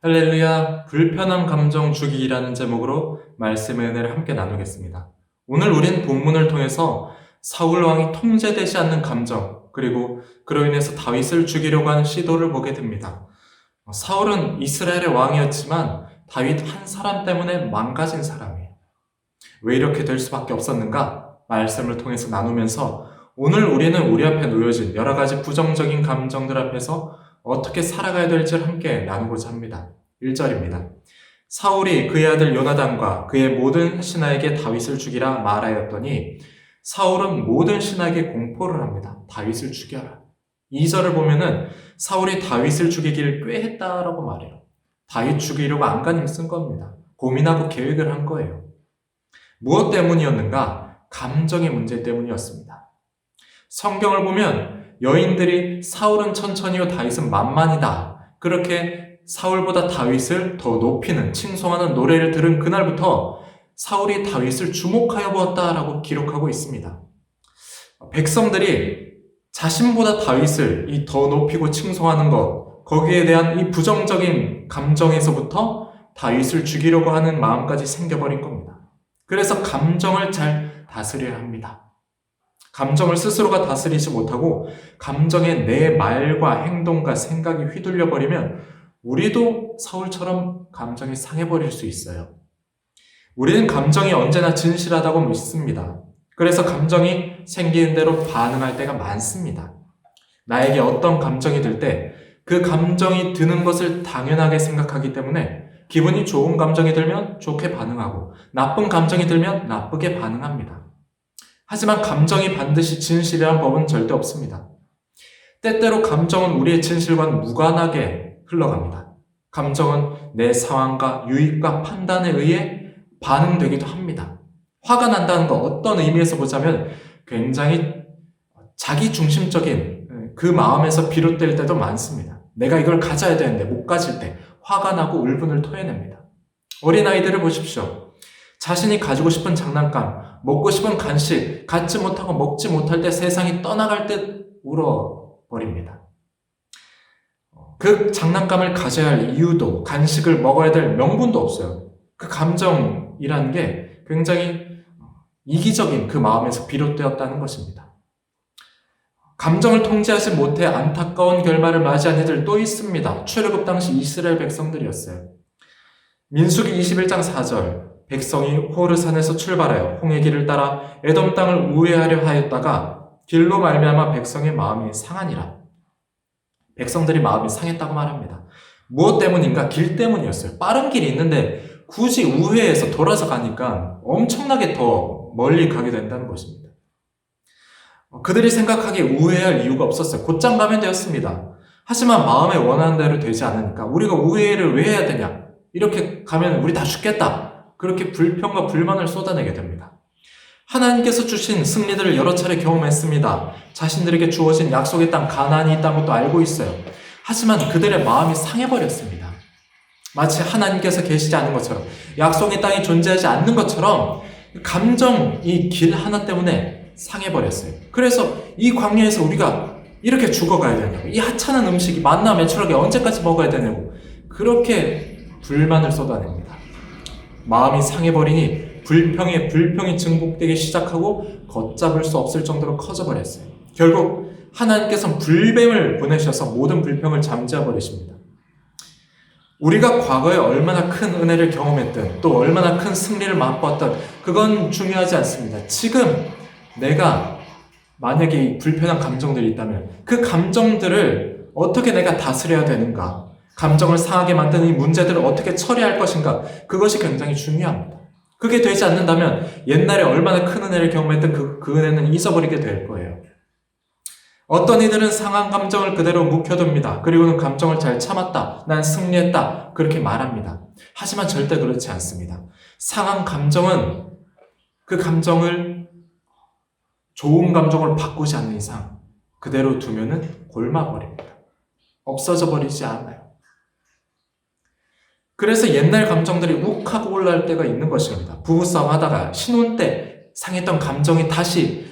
할렐루야, 불편한 감정 주기라는 제목으로 말씀의 은혜를 함께 나누겠습니다. 오늘 우린 본문을 통해서 사울 왕이 통제되지 않는 감정, 그리고 그로 인해서 다윗을 죽이려고 하는 시도를 보게 됩니다. 사울은 이스라엘의 왕이었지만 다윗 한 사람 때문에 망가진 사람이에요. 왜 이렇게 될 수밖에 없었는가? 말씀을 통해서 나누면서 오늘 우리는 우리 앞에 놓여진 여러 가지 부정적인 감정들 앞에서 어떻게 살아가야 될지를 함께 나누고자 합니다. 1절입니다. 사울이 그의 아들 요나단과 그의 모든 신하에게 다윗을 죽이라 말하였더니 사울은 모든 신하에게 공포를 합니다. 다윗을 죽여라. 2절을 보면은 사울이 다윗을 죽이기를 꾀했다라고 말해요. 다윗 죽이려고 안간힘 쓴 겁니다. 고민하고 계획을 한 거예요. 무엇 때문이었는가? 감정의 문제 때문이었습니다. 성경을 보면 여인들이 사울은 천천히요 다윗은 만만이다. 그렇게 사울보다 다윗을 더 높이는 칭송하는 노래를 들은 그날부터 사울이 다윗을 주목하여 보았다라고 기록하고 있습니다. 백성들이 자신보다 다윗을 이 더 높이고 칭송하는 것, 거기에 대한 이 부정적인 감정에서부터 다윗을 죽이려고 하는 마음까지 생겨버린 겁니다. 그래서 감정을 잘 다스려야 합니다. 감정을 스스로가 다스리지 못하고 감정에 내 말과 행동과 생각이 휘둘려 버리면 우리도 사울처럼 감정이 상해버릴 수 있어요. 우리는 감정이 언제나 진실하다고 믿습니다. 그래서 감정이 생기는 대로 반응할 때가 많습니다. 나에게 어떤 감정이 들 때 그 감정이 드는 것을 당연하게 생각하기 때문에 기분이 좋은 감정이 들면 좋게 반응하고 나쁜 감정이 들면 나쁘게 반응합니다. 하지만 감정이 반드시 진실이라는 법은 절대 없습니다. 때때로 감정은 우리의 진실과는 무관하게 흘러갑니다. 감정은 내 상황과 유익과 판단에 의해 반응되기도 합니다. 화가 난다는 거 어떤 의미에서 보자면 굉장히 자기중심적인 그 마음에서 비롯될 때도 많습니다. 내가 이걸 가져야 되는데 못 가질 때 화가 나고 울분을 토해냅니다. 어린아이들을 보십시오. 자신이 가지고 싶은 장난감, 먹고 싶은 간식, 갖지 못하고 먹지 못할 때 세상이 떠나갈 듯 울어버립니다. 그 장난감을 가져야 할 이유도, 간식을 먹어야 될 명분도 없어요. 그 감정이라는 게 굉장히 이기적인 그 마음에서 비롯되었다는 것입니다. 감정을 통제하지 못해 안타까운 결말을 맞이한 이들 또 있습니다. 출애굽 당시 이스라엘 백성들이었어요. 민수기 21장 4절 백성이 호르산에서 출발하여 홍해 길을 따라 에돔 땅을 우회하려 하였다가 길로 말미암아 백성의 마음이 상하니라. 백성들이 마음이 상했다고 말합니다. 무엇 때문인가? 길 때문이었어요. 빠른 길이 있는데 굳이 우회해서 돌아서 가니까 엄청나게 더 멀리 가게 된다는 것입니다. 그들이 생각하기에 우회할 이유가 없었어요. 곧장 가면 되었습니다. 하지만 마음에 원하는 대로 되지 않으니까 우리가 우회를 왜 해야 되냐? 이렇게 가면 우리 다 죽겠다. 그렇게 불평과 불만을 쏟아내게 됩니다. 하나님께서 주신 승리들을 여러 차례 경험했습니다. 자신들에게 주어진 약속의 땅 가나안이 있다는 것도 알고 있어요. 하지만 그들의 마음이 상해버렸습니다. 마치 하나님께서 계시지 않은 것처럼 약속의 땅이 존재하지 않는 것처럼 감정 이 길 하나 때문에 상해버렸어요. 그래서 이 광야에서 우리가 이렇게 죽어가야 되냐고, 이 하찮은 음식이 만나 매출하게 언제까지 먹어야 되냐고 그렇게 불만을 쏟아냅니다. 마음이 상해버리니 불평이 증폭되기 시작하고 걷잡을 수 없을 정도로 커져버렸어요. 결국 하나님께서는 불뱀을 보내셔서 모든 불평을 잠재워버리십니다. 우리가 과거에 얼마나 큰 은혜를 경험했든 또 얼마나 큰 승리를 맛봤든 그건 중요하지 않습니다. 지금 내가 만약에 이 불편한 감정들이 있다면 그 감정들을 어떻게 내가 다스려야 되는가, 감정을 상하게 만드는 이 문제들을 어떻게 처리할 것인가, 그것이 굉장히 중요합니다. 그게 되지 않는다면 옛날에 얼마나 큰 은혜를 경험했던 그 은혜는 잊어버리게 될 거예요. 어떤 이들은 상한 감정을 그대로 묵혀둡니다. 그리고는 감정을 잘 참았다, 난 승리했다, 그렇게 말합니다. 하지만 절대 그렇지 않습니다. 상한 감정은 그 감정을 좋은 감정으로 바꾸지 않는 이상 그대로 두면은 골마버립니다. 없어져 버리지 않아요. 그래서 옛날 감정들이 욱하고 올라올 때가 있는 것입니다. 부부싸움 하다가 신혼 때 상했던 감정이 다시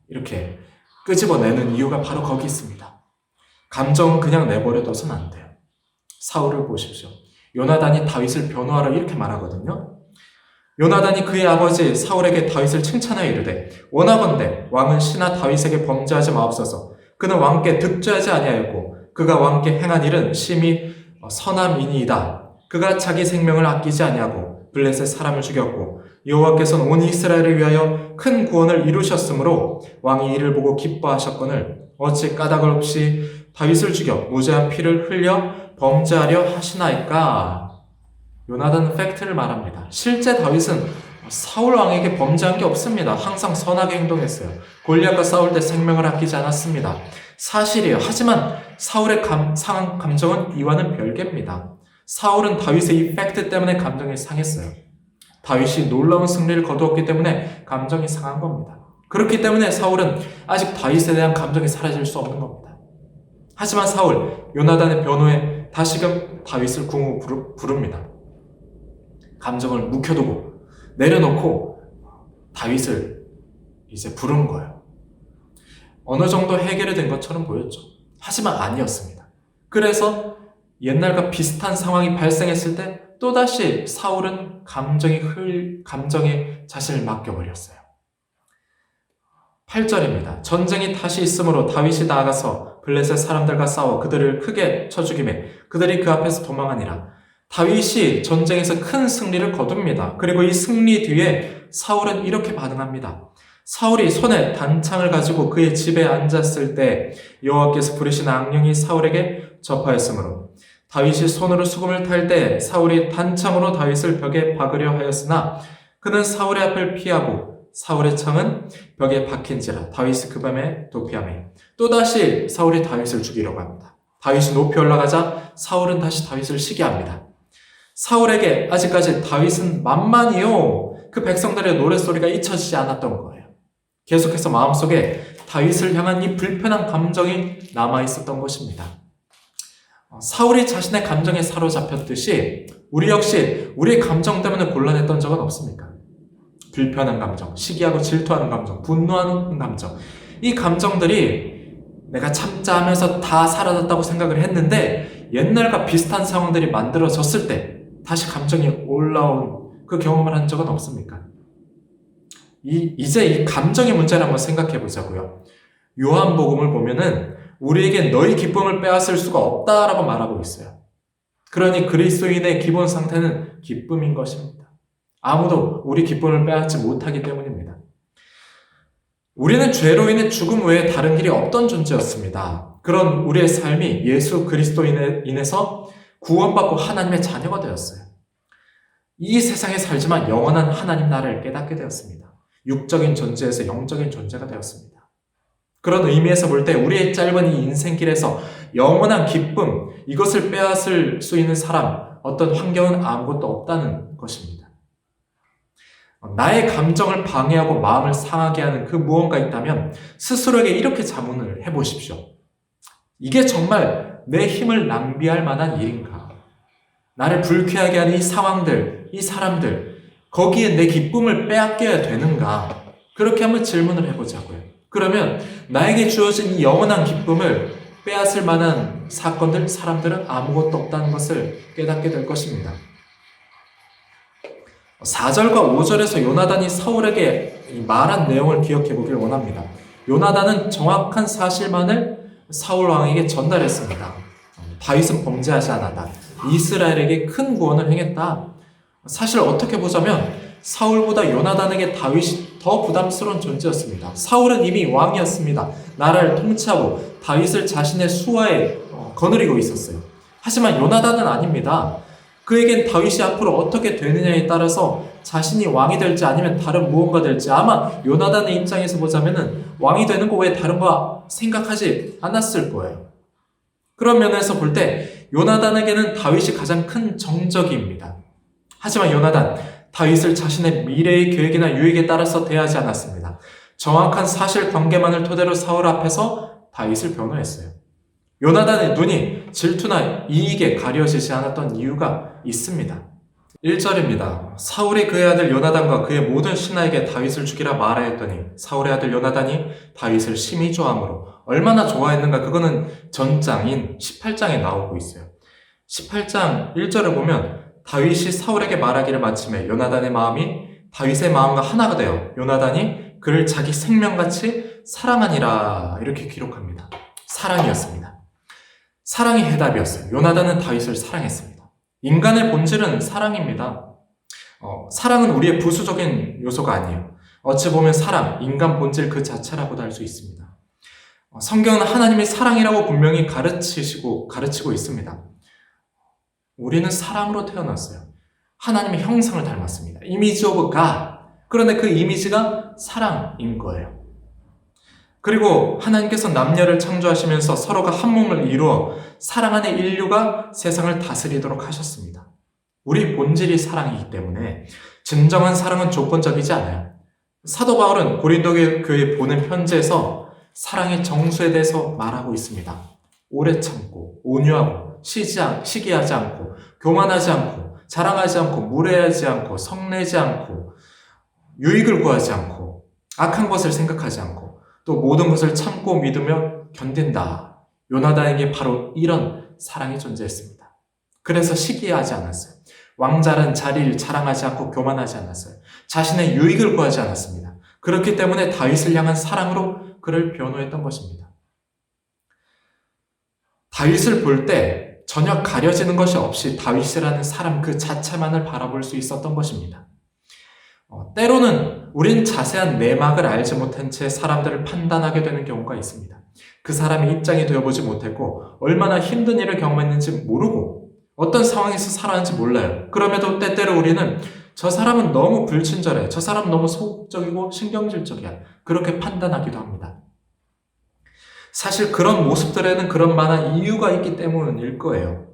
이렇게 끄집어내는 이유가 바로 거기 있습니다. 감정은 그냥 내버려둬서는 안 돼요. 사울을 보십시오. 요나단이 다윗을 변호하러 이렇게 말하거든요. 요나단이 그의 아버지 사울에게 다윗을 칭찬하여 이르되 원하건대 왕은 신하 다윗에게 범죄하지 마옵소서. 그는 왕께 득죄하지 아니하였고 그가 왕께 행한 일은 심히 선함이니이다. 그가 자기 생명을 아끼지 아니하고 블레셋 사람을 죽였고 여호와께서는 온 이스라엘을 위하여 큰 구원을 이루셨으므로 왕이 이를 보고 기뻐하셨거늘 어찌 까닭 없이 다윗을 죽여 무죄한 피를 흘려 범죄하려 하시나이까. 요나단은 팩트를 말합니다. 실제 다윗은 사울 왕에게 범죄한 게 없습니다. 항상 선하게 행동했어요. 골리앗과 싸울 때 생명을 아끼지 않았습니다. 사실이에요. 하지만 사울의 상한 감정은 이와는 별개입니다. 사울은 다윗의 이 팩트 때문에 감정이 상했어요. 다윗이 놀라운 승리를 거두었기 때문에 감정이 상한 겁니다. 그렇기 때문에 사울은 아직 다윗에 대한 감정이 사라질 수 없는 겁니다. 하지만 사울, 요나단의 변호에 다시금 다윗을 궁으로 부릅니다. 감정을 묵혀두고 내려놓고 다윗을 이제 부른 거예요. 어느 정도 해결이 된 것처럼 보였죠. 하지만 아니었습니다. 그래서 옛날과 비슷한 상황이 발생했을 때 또다시 사울은 감정에 자신을 맡겨버렸어요. 8절입니다. 전쟁이 다시 있으므로 다윗이 나아가서 블레셋 사람들과 싸워 그들을 크게 쳐 죽이매 그들이 그 앞에서 도망하니라. 다윗이 전쟁에서 큰 승리를 거둡니다. 그리고 이 승리 뒤에 사울은 이렇게 반응합니다. 사울이 손에 단창을 가지고 그의 집에 앉았을 때 여호와께서 부르신 악령이 사울에게 접하였으므로 다윗이 손으로 수금을 탈 때 사울이 단창으로 다윗을 벽에 박으려 하였으나 그는 사울의 앞을 피하고 사울의 창은 벽에 박힌지라 다윗이 그 밤에 도피하매 또다시 사울이 다윗을 죽이려고 합니다. 다윗이 높이 올라가자 사울은 다시 다윗을 시기합니다. 사울에게 아직까지 다윗은 만만이요. 그 백성들의 노랫소리가 잊혀지지 않았던 거예요. 계속해서 마음속에 다윗을 향한 이 불편한 감정이 남아있었던 것입니다. 사울이 자신의 감정에 사로잡혔듯이 우리 역시 우리의 감정 때문에 곤란했던 적은 없습니까? 불편한 감정, 시기하고 질투하는 감정, 분노하는 감정. 이 감정들이 내가 참자 하면서 다 사라졌다고 생각을 했는데 옛날과 비슷한 상황들이 만들어졌을 때 다시 감정이 올라온 그 경험을 한 적은 없습니까? 이제 이 감정의 문제를 한번 생각해 보자고요. 요한복음을 보면은 우리에게 너희 기쁨을 빼앗을 수가 없다라고 말하고 있어요. 그러니 그리스도인의 기본 상태는 기쁨인 것입니다. 아무도 우리 기쁨을 빼앗지 못하기 때문입니다. 우리는 죄로 인해 죽음 외에 다른 길이 없던 존재였습니다. 그런 우리의 삶이 예수 그리스도인에 인해서 구원받고 하나님의 자녀가 되었어요. 이 세상에 살지만 영원한 하나님 나라를 깨닫게 되었습니다. 육적인 존재에서 영적인 존재가 되었습니다. 그런 의미에서 볼 때 우리의 짧은 이 인생길에서 영원한 기쁨, 이것을 빼앗을 수 있는 사람, 어떤 환경은 아무것도 없다는 것입니다. 나의 감정을 방해하고 마음을 상하게 하는 그 무언가 있다면 스스로에게 이렇게 자문을 해보십시오. 이게 정말 내 힘을 낭비할 만한 일인가? 나를 불쾌하게 하는 이 상황들, 이 사람들, 거기에 내 기쁨을 빼앗겨야 되는가? 그렇게 한번 질문을 해보자고요. 그러면 나에게 주어진 이 영원한 기쁨을 빼앗을 만한 사건들, 사람들은 아무것도 없다는 것을 깨닫게 될 것입니다. 4절과 5절에서 요나단이 사울에게 말한 내용을 기억해 보길 원합니다. 요나단은 정확한 사실만을 사울 왕에게 전달했습니다. 다윗은 범죄하지 않았다. 이스라엘에게 큰 구원을 행했다. 사실 어떻게 보자면 사울보다 요나단에게 다윗이 더 부담스러운 존재였습니다. 사울은 이미 왕이었습니다. 나라를 통치하고 다윗을 자신의 수하에 거느리고 있었어요. 하지만 요나단은 아닙니다. 그에겐 다윗이 앞으로 어떻게 되느냐에 따라서 자신이 왕이 될지 아니면 다른 무언가 될지 아마 요나단의 입장에서 보자면은 왕이 되는 거 왜 다른 거 생각하지 않았을 거예요. 그런 면에서 볼 때 요나단에게는 다윗이 가장 큰 정적입니다. 하지만 요나단, 다윗을 자신의 미래의 계획이나 유익에 따라서 대하지 않았습니다. 정확한 사실관계만을 토대로 사울 앞에서 다윗을 변호했어요. 요나단의 눈이 질투나 이익에 가려지지 않았던 이유가 있습니다. 1절입니다. 사울이 그의 아들 요나단과 그의 모든 신하에게 다윗을 죽이라 말하였더니 사울의 아들 요나단이 다윗을 심히 좋아하므로 얼마나 좋아했는가 그거는 전장인 18장에 나오고 있어요. 18장 1절을 보면 다윗이 사울에게 말하기를 마침에 요나단의 마음이 다윗의 마음과 하나가 되어 요나단이 그를 자기 생명같이 사랑하니라 이렇게 기록합니다. 사랑이었습니다. 사랑이 해답이었어요. 요나단은 다윗을 사랑했습니다. 인간의 본질은 사랑입니다. 사랑은 우리의 부수적인 요소가 아니에요. 어찌 보면 사랑, 인간 본질 그 자체라고도 할 수 있습니다. 성경은 하나님이 사랑이라고 분명히 가르치고 있습니다. 우리는 사랑으로 태어났어요. 하나님의 형상을 닮았습니다. 이미지 오브 갓. 그런데 그 이미지가 사랑인 거예요. 그리고 하나님께서 남녀를 창조하시면서 서로가 한 몸을 이루어 사랑 안에 인류가 세상을 다스리도록 하셨습니다. 우리 본질이 사랑이기 때문에 진정한 사랑은 조건적이지 않아요. 사도 바울은 고린도 교회에 보낸 편지에서 사랑의 정수에 대해서 말하고 있습니다. 오래 참고, 온유하고, 시기하지 않고, 교만하지 않고, 자랑하지 않고, 무례하지 않고, 성내지 않고, 유익을 구하지 않고, 악한 것을 생각하지 않고, 또 모든 것을 참고 믿으며 견딘다. 요나단에게 바로 이런 사랑이 존재했습니다. 그래서 시기하지 않았어요. 왕자란 자리를 자랑하지 않고 교만하지 않았어요. 자신의 유익을 구하지 않았습니다. 그렇기 때문에 다윗을 향한 사랑으로 그를 변호했던 것입니다. 다윗을 볼 때 전혀 가려지는 것이 없이 다윗이라는 사람 그 자체만을 바라볼 수 있었던 것입니다. 때로는 우린 자세한 내막을 알지 못한 채 사람들을 판단하게 되는 경우가 있습니다. 그 사람의 입장이 되어보지 못했고 얼마나 힘든 일을 경험했는지 모르고 어떤 상황에서 살아왔는지 몰라요. 그럼에도 때때로 우리는 저 사람은 너무 불친절해. 저 사람은 너무 소극적이고 신경질적이야. 그렇게 판단하기도 합니다. 사실 그런 모습들에는 그런 만한 이유가 있기 때문일 거예요.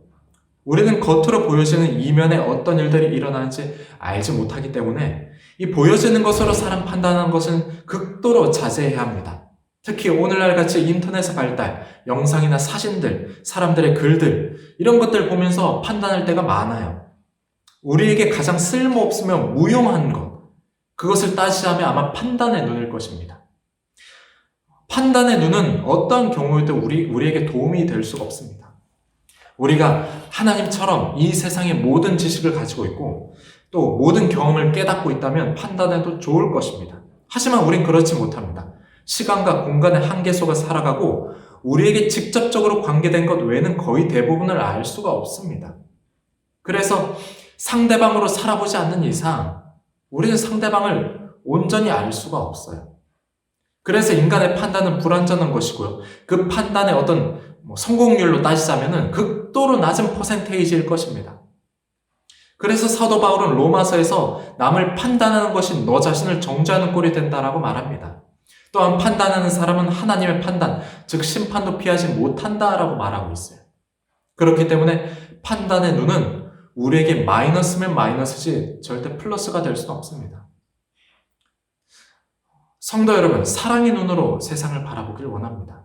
우리는 겉으로 보여지는 이면에 어떤 일들이 일어나는지 알지 못하기 때문에 이 보여지는 것으로 사람 판단하는 것은 극도로 자제해야 합니다. 특히 오늘날 같이 인터넷의 발달, 영상이나 사진들, 사람들의 글들 이런 것들 보면서 판단할 때가 많아요. 우리에게 가장 쓸모없으며 무용한 것, 그것을 따지자면 아마 판단의 눈일 것입니다. 판단의 눈은 어떠한 경우에도 우리에게 도움이 될 수가 없습니다. 우리가 하나님처럼 이 세상의 모든 지식을 가지고 있고 또 모든 경험을 깨닫고 있다면 판단해도 좋을 것입니다. 하지만 우린 그렇지 못합니다. 시간과 공간의 한계 속에 살아가고 우리에게 직접적으로 관계된 것 외에는 거의 대부분을 알 수가 없습니다. 그래서 상대방으로 살아보지 않는 이상 우리는 상대방을 온전히 알 수가 없어요. 그래서 인간의 판단은 불완전한 것이고요. 그 판단의 어떤 성공률로 따지자면 극도로 낮은 퍼센테이지일 것입니다. 그래서 사도 바울은 로마서에서 남을 판단하는 것이 너 자신을 정죄하는 꼴이 된다라고 말합니다. 또한 판단하는 사람은 하나님의 판단, 즉 심판도 피하지 못한다라고 말하고 있어요. 그렇기 때문에 판단의 눈은 우리에게 마이너스면 마이너스지 절대 플러스가 될 수는 없습니다. 성도 여러분, 사랑의 눈으로 세상을 바라보길 원합니다.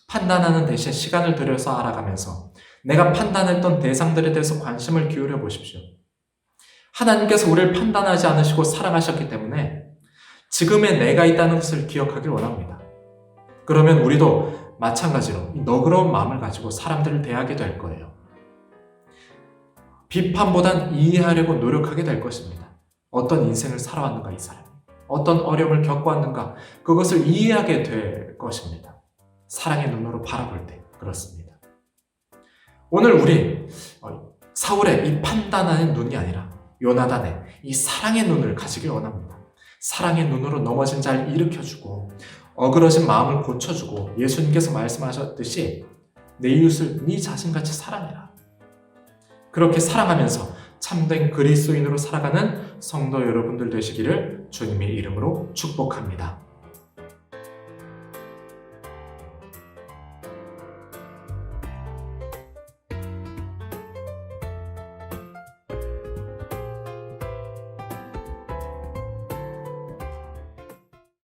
판단하는 대신 시간을 들여서 알아가면서 내가 판단했던 대상들에 대해서 관심을 기울여 보십시오. 하나님께서 우리를 판단하지 않으시고 사랑하셨기 때문에 지금의 내가 있다는 것을 기억하길 원합니다. 그러면 우리도 마찬가지로 이 너그러운 마음을 가지고 사람들을 대하게 될 거예요. 비판보단 이해하려고 노력하게 될 것입니다. 어떤 인생을 살아왔는가 이 사람이, 어떤 어려움을 겪어왔는가 그것을 이해하게 될 것입니다. 사랑의 눈으로 바라볼 때 그렇습니다. 오늘 우리 사울의 이 판단하는 눈이 아니라 요나단의 이 사랑의 눈을 가지길 원합니다. 사랑의 눈으로 넘어진 자를 일으켜주고 어그러진 마음을 고쳐주고 예수님께서 말씀하셨듯이 내 이웃을 네 자신같이 사랑해라. 그렇게 사랑하면서 참된 그리스도인으로 살아가는 성도 여러분들 되시기를 주님의 이름으로 축복합니다.